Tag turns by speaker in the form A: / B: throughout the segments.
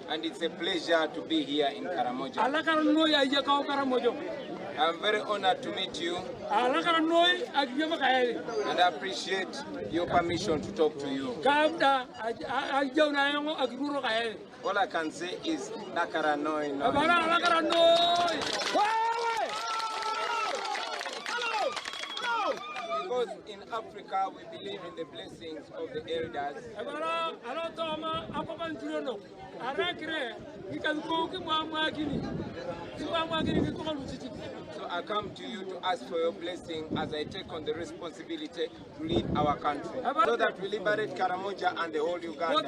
A: And it's a pleasure to be here in Karamoja. I'm very honored to meet you. And I appreciate your permission to talk to you. All I can say is Nakaranoi. Because in Africa we believe in the blessings of the elders. So I come to you to ask for your blessing as I take on the responsibility to lead our country, so that we liberate Karamoja and the whole Uganda.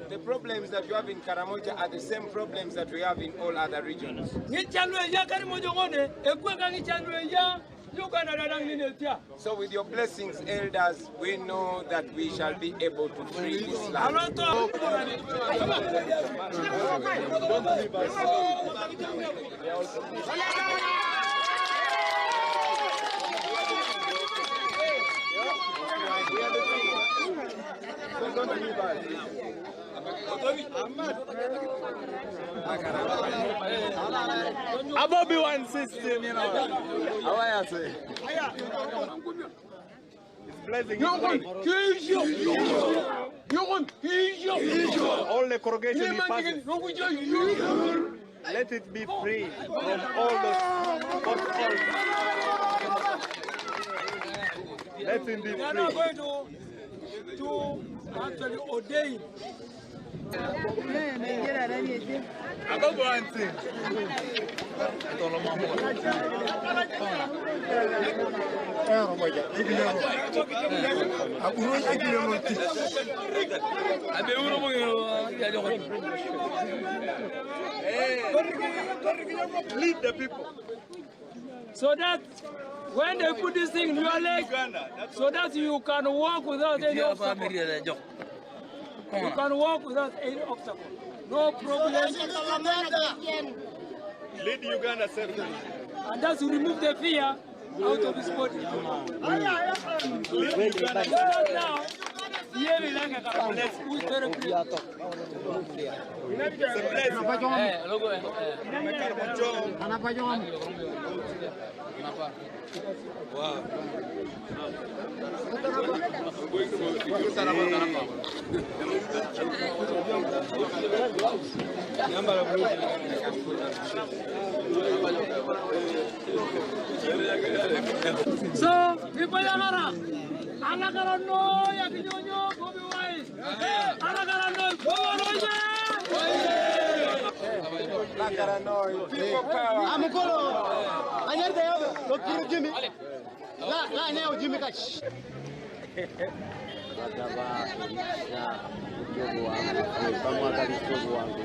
A: The problems that you have in Karamoja are the same problems that we have in all other regions. So with your blessings, elders, we know that we shall be able to free this land.
B: Bobi Wine system, you know. How I say? It's blessing. All the corrugation he passes, let it be free from all the false. Let him be free.
C: We are not going to actually ordain.
B: I don't go and sing. Lead the people.
C: So that when they put this thing in your leg, so that you can walk without any obstacle. You can walk without any obstacle. No problem.
B: Lead Uganda safely.
C: And that's to remove the fear out of his body. Now, so, people are Abakaramoja Bobi Wine. Abakaramoja people power.
D: Emikolo. Anyerte yobe. Dokuru Jimmy. La neo Jimmy kachi.
E: Bagaba ya jogo wangu, bamwaga jogo wangu.